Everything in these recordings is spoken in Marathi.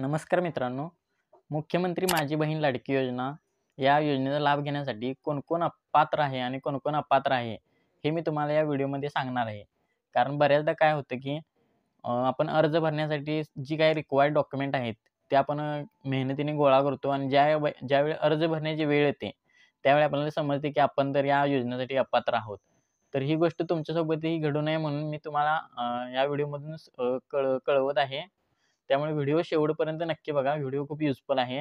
नमस्कार मित्रांनो. मुख्यमंत्री माझी बहीण लाडकी योजना या योजनेचा लाभ घेण्यासाठी कोण-कोण पात्र आहे आणि कोण-कोण अपात्र आहे, हे मी तुम्हाला या व्हिडिओमध्ये सांगणार आहे. कारण बऱ्याचदा काय होतं, की आपण अर्ज भरण्यासाठी जी काही रिक्वायर्ड डॉक्युमेंट आहेत, ते आपण मेहनतीने गोळा करतो आणि ज्यावेळी अर्ज भरण्याची वेळ येते, त्यावेळी आपल्याला समजते, की आपण तर या योजनेसाठी अपात्र आहोत. तर ही गोष्ट तुमच्यासोबतही घडू नये म्हणून मी तुम्हाला या व्हिडिओमधून कळवत आहे. त्यामुळे व्हिडिओ शेवटपर्यंत नक्की बघा. व्हिडिओ खूप युजफुल आहे.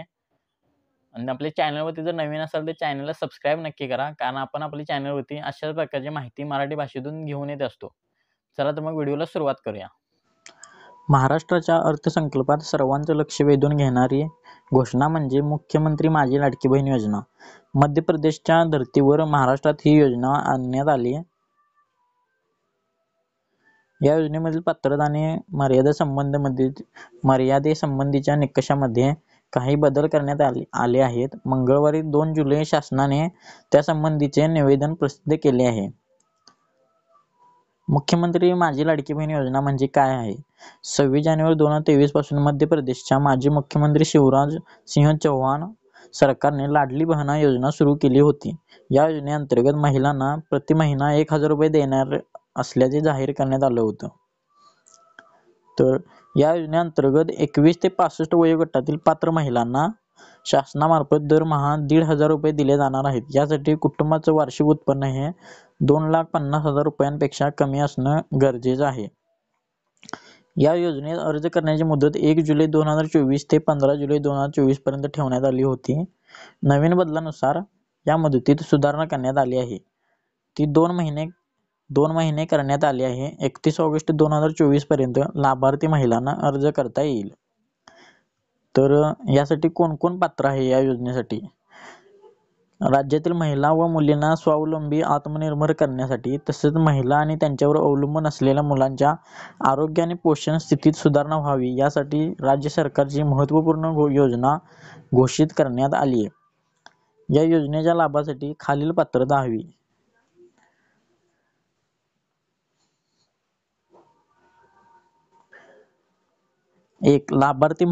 आणि आपल्या चॅनलवरती जर नवीन असाल तर चॅनलला सबस्क्राईब नक्की करा. कारण आपण आपल्या चॅनलवरती अशाच प्रकारची माहिती मराठी भाषेतून घेऊन येत असतो. चला तर मग व्हिडिओला सुरुवात करूया. महाराष्ट्राच्या अर्थसंकल्पात सर्वांचं लक्ष वेधून घेणारी घोषणा म्हणजे मुख्यमंत्री माझी लाडकी बहीण योजना. मध्य प्रदेशच्या धर्तीवर महाराष्ट्रात ही योजना आणण्यात आली. या योजनेमधील पात्रता आणि मर्यादेसंबंधीच्या निकषामध्ये काही बदल करण्यात आले आहेत. मंगळवारी 2 जुलै शासनाने त्यासंबंधीचे निवेदन प्रसिद्ध केले आहे. मुख्यमंत्री माझी लाडकी बहीण योजना म्हणजे काय आहे? 26 जानेवारी 2023 पासून मध्य प्रदेशच्या माजी मुख्यमंत्री शिवराज सिंह चौहान सरकारने लाडली बहीण योजना सुरू केली होती. या योजनेअंतर्गत महिलांना प्रति महिना 1,000 रुपये देणार असल्याचे जाहीर करण्यात आलं होतं. तर या योजनेअंतर्गत 21 ते 65 वयोगटातील पात्र महिलांना शासनामार्फत दरमहा 1,500 रुपये दिले जाणार आहेत. यासाठी कुटुंबाचं वार्षिक उत्पन्न हे 2,50,000 रुपयांपेक्षा कमी असणं गरजेचं आहे. या योजनेत अर्ज करण्याची मुदत 1 जुलै 2024 ते 15 जुलै 2024 पर्यंत ठेवण्यात आली होती. नवीन बदलानुसार या मुदतीत सुधारणा करण्यात आली आहे. ती 2 महिने करण्यात आली आहे. 31 ऑगस्ट 2024 पर्यंत लाभार्थी महिलांना अर्ज करता येईल. तर यासाठी कोण कोण पात्र आहे या योजनेसाठी? राज्यातील महिला व मुलींना स्वावलंबी आत्मनिर्भर करण्यासाठी, तसेच महिला आणि त्यांच्यावर अवलंबून असलेल्या मुलांच्या आरोग्य आणि पोषण स्थितीत सुधारणा व्हावी यासाठी राज्य सरकारची महत्त्वपूर्ण योजना घोषित करण्यात आली आहे. या योजनेच्या लाभासाठी खालील पात्रता हवी. एक लाभार्थी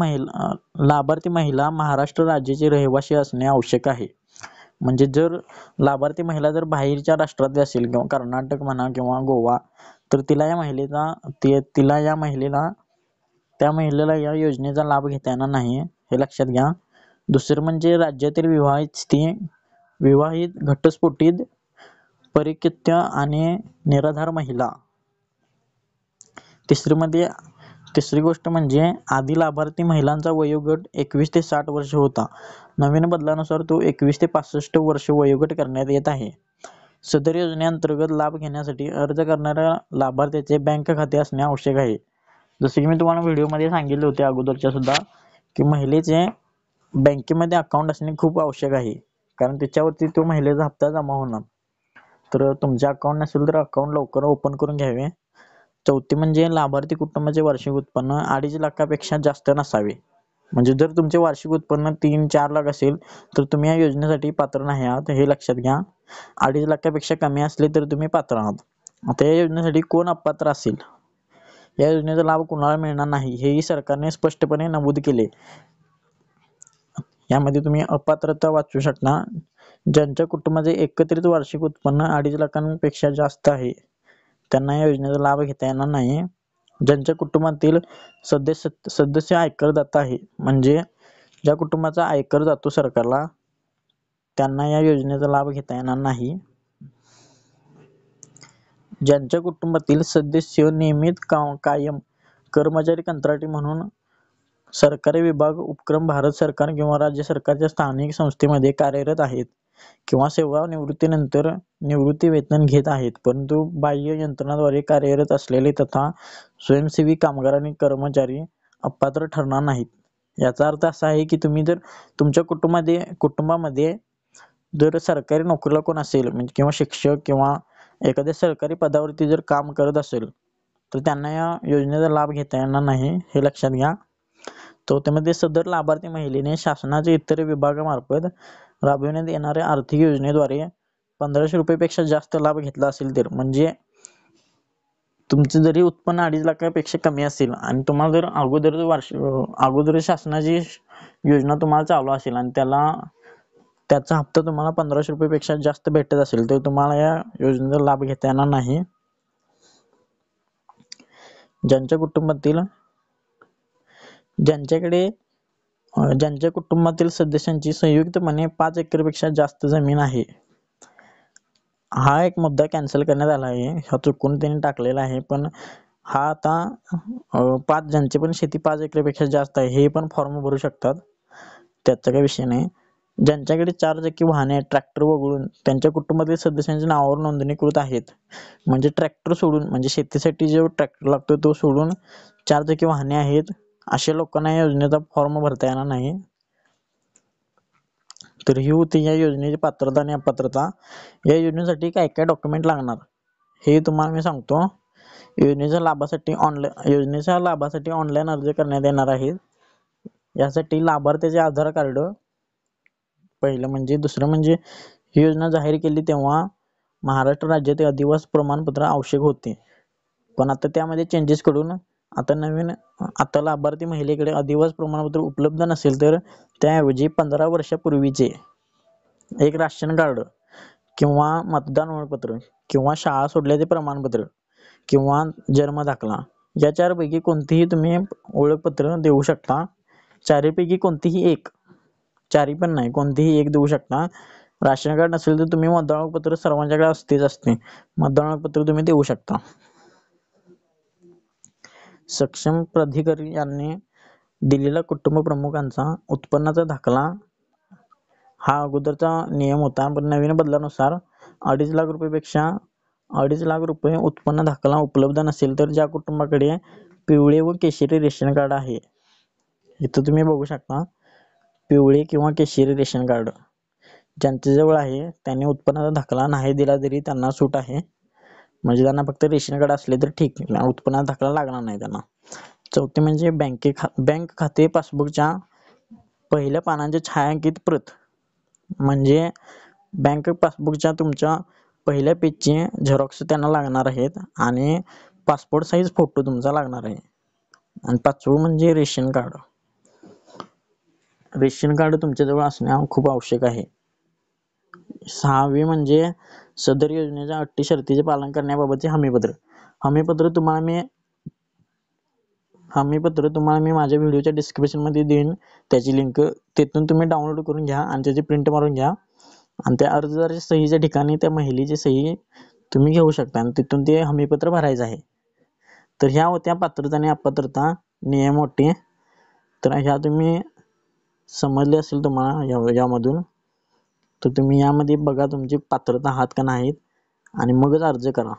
महिला महाराष्ट्र राज्याची रहिवासी असणे आवश्यक आहे. म्हणजे जर लाभार्थी महिला जर बाहेरच्या राष्ट्रातली असेल किंवा कर्नाटक म्हणा किंवा गोवा, तर त्या महिलेला या योजनेचा लाभ घेता येणार नाही, हे लक्षात घ्या. दुसरं म्हणजे राज्यातील विवाहित घटस्फोटित परित्यक्ता आणि निराधार महिला. तिसरी गोष्ट म्हणजे आधी लाभार्थी महिलांचा वयोगट 21 ते 60 वर्ष होता. नवीन बदलानुसार तो 21 ते 65 वर्ष वयोगट करण्यात येत आहे. सदर योजनेअंतर्गत लाभ घेण्यासाठी अर्ज करणाऱ्या लाभार्थ्याचे बँक खाते असणे आवश्यक आहे. जसे की मी तुम्हाला व्हिडिओमध्ये सांगितले होते अगोदरच्या सुद्धा, की महिलेचे बँकेमध्ये अकाउंट असणे खूप आवश्यक आहे. कारण त्याच्यावरती तो महिलेचा हप्ता जमा होणार. तर तुमचे अकाउंट नसेल तर अकाउंट लवकर ओपन करून घ्यावे. चौथी म्हणजे लाभार्थी कुटुंबाचे वार्षिक उत्पन्न 2.5 लाखापेक्षा जास्त नसावे. म्हणजे जर तुमचे वार्षिक उत्पन्न 3-4 लाख असेल तर तुम्ही या योजनेसाठी पात्र नाही आहात, हे लक्षात घ्या. 2.5 लाखापेक्षा कमी असले तर तुम्ही पात्र आहात. आता या योजनेसाठी कोण अपात्र असेल? या योजनेचा लाभ कुणाला मिळणार नाही, हेही सरकारने स्पष्टपणे नमूद केले. यामध्ये तुम्ही अपात्रता वाचू शकता. ज्यांच्या कुटुंबाचे एकत्रित वार्षिक उत्पन्न 2.5 लाखांपेक्षा जास्त आहे, त्यांना या योजनेचा लाभ घेता येणार नाही. ज्यांच्या कुटुंबातील सदस्य आयकरदाता आहे, म्हणजे ज्या कुटुंबाचा आयकर जातो सरकारला, त्यांना या योजनेचा लाभ घेता येणार नाही. ज्यांच्या कुटुंबातील सदस्य नियमित कायम कर्मचारी कंत्राटी म्हणून सरकारी विभाग, उपक्रम, भारत सरकार किंवा राज्य सरकारच्या स्थानिक संस्थेमध्ये कार्यरत आहेत किंवा सेवानिवृत्तीनंतर निवृत्ती वेतन घेत आहेत, परंतु बाह्य यंत्रणाद्वारे कार्यरत असलेले तथा स्वयंसेवी कामगार आणि कर्मचारी अपात्र ठरणार नाहीत. याचा अर्थ असा आहे की तुम्ही जर तुमच्या कुटुंबामध्ये जर सरकारी नोकरीला कोण असेल, म्हणजे किंवा शिक्षक किंवा एखाद्या सरकारी पदावरती जर काम करत असेल, तर त्यांना या योजनेचा लाभ घेता येणार नाही, हे लक्षात घ्या. तो त्यामध्ये सदर लाभार्थी महिलेने शासनाच्या इतर विभागामार्फत राबविण्यात येणाऱ्या आर्थिक योजनेद्वारे 1,500 रुपयेपेक्षा जास्त लाभ घेतला असेल तर, म्हणजे तुमचं जरी उत्पन्न 2.5 लाखापेक्षा कमी असेल आणि तुम्हाला जर अगोदर शासनाची योजना तुम्हाला चालू असेल आणि त्याचा हप्ता तुम्हाला 1500 रुपयेपेक्षा जास्त भेटत असेल तर तुम्हाला या योजनेचा लाभ घेता येणार नाही. ज्यांच्या कुटुंबातील सदस्यांची संयुक्तपणे 5 एकरपेक्षा जास्त जमीन आहे, हा एक मुद्दा कॅन्सल करण्यात आला आहे. हा चुकून त्यांनी टाकलेला आहे, पण हा आता ज्यांची पण शेती 5 एकरपेक्षा जास्त आहे हे पण फॉर्म भरू शकतात, त्याचा काही विषय नाही. ज्यांच्याकडे 4 चाकी वाहने आहेत ट्रॅक्टर वगळून त्यांच्या कुटुंबातील सदस्यांच्या नावावर नोंदणीकृत आहेत, म्हणजे ट्रॅक्टर सोडून, म्हणजे शेतीसाठी जो ट्रॅक्टर लागतो तो सोडून 4 चाकी वाहने आहेत, अशा लोकांना या योजनेचा फॉर्म भरता येणार नाही. तर ही होती या योजनेची पात्रता आणि अपात्रता. या योजनेसाठी काय काय डॉक्युमेंट लागणार हे तुम्हाला मी सांगतो. योजनेच्या लाभासाठी ऑनलाईन अर्ज करण्यात येणार आहे. यासाठी लाभार्थ्याचे आधार कार्ड पहिलं, म्हणजे दुसरं म्हणजे ही योजना जाहीर केली तेव्हा महाराष्ट्र राज्यातील अधिवास प्रमाणपत्र आवश्यक होते, पण आता त्यामध्ये चेंजेस करून आता लाभार्थी महिलेकडे अधिवास प्रमाणपत्र उपलब्ध नसेल तर त्याऐवजी 15 वर्षापूर्वीचे एक राशन कार्ड किंवा मतदान ओळखपत्र किंवा शाळा सोडल्याचे प्रमाणपत्र किंवा जन्म दाखला या 4 पैकी कोणतेही तुम्ही ओळखपत्र देऊ शकता. 4 पैकी कोणतेही एक, 4 पण नाही, कोणतेही एक देऊ शकता. राशन कार्ड नसेल तर तुम्ही मतदान ओळखपत्र सर्वांच्याकडे असते, मतदान ओळखपत्र तुम्ही देऊ शकता. सक्षम प्राधिकारी यांनी दिलेला कुटुंब प्रमुखांचा उत्पन्नाचा दाखला हा अगोदरचा नियम होता, पण नवीन बदलानुसार 2.5 लाख रुपयेपेक्षा 2.5 लाख रुपये उत्पन्न दाखला उपलब्ध नसेल तर ज्या कुटुंबाकडे पिवळे व केशरी रेशन कार्ड आहे, इथं तुम्ही बघू शकता पिवळे किंवा केशरी रेशन कार्ड ज्यांच्याजवळ आहे त्यांनी उत्पन्नाचा दाखला नाही दिला तरी त्यांना सूट आहे, म्हणजे त्यांना फक्त रेशन कार्ड असले तर ठीक, उत्पन्नाचा दाखला लागणार नाही त्यांना. चौथे म्हणजे बँक खाते पासबुकच्या पहिल्या पानांची छायांकित प्रत, म्हणजे बँक पासबुकच्या तुमच्या पहिल्या पेजची झेरॉक्स त्यांना लागणार आहेत आणि पासपोर्ट साईज फोटो तुमचा लागणार आहे. आणि 5वं म्हणजे रेशन कार्ड तुमच्याजवळ असणे खूप आवश्यक आहे. 6वे म्हणजे सदर योजनेच्या अटी शर्तीचे पालन करण्याबाबतचे हमीपत्र तुम्हाला मी माझ्या व्हिडिओच्या डिस्क्रिप्शन मध्ये देईन, त्याची लिंक, तिथून तुम्ही डाउनलोड करून घ्या आणि त्याची प्रिंट मारून घ्या आणि त्या अर्जदाराच्या सहीच्या ठिकाणी त्या महिलेची सही तुम्ही घेऊ शकता आणि तिथून ते हमीपत्र भरायचं आहे. तर ह्या होत्या पात्रता आणि अपात्रता नियम अटी. तर ह्या तुम्ही समजले असेल तुम्हाला यामधून, तर तुम्ही यामध्ये बघा तुमची पात्रता आहात का नाहीत आणि मगच अर्ज करा.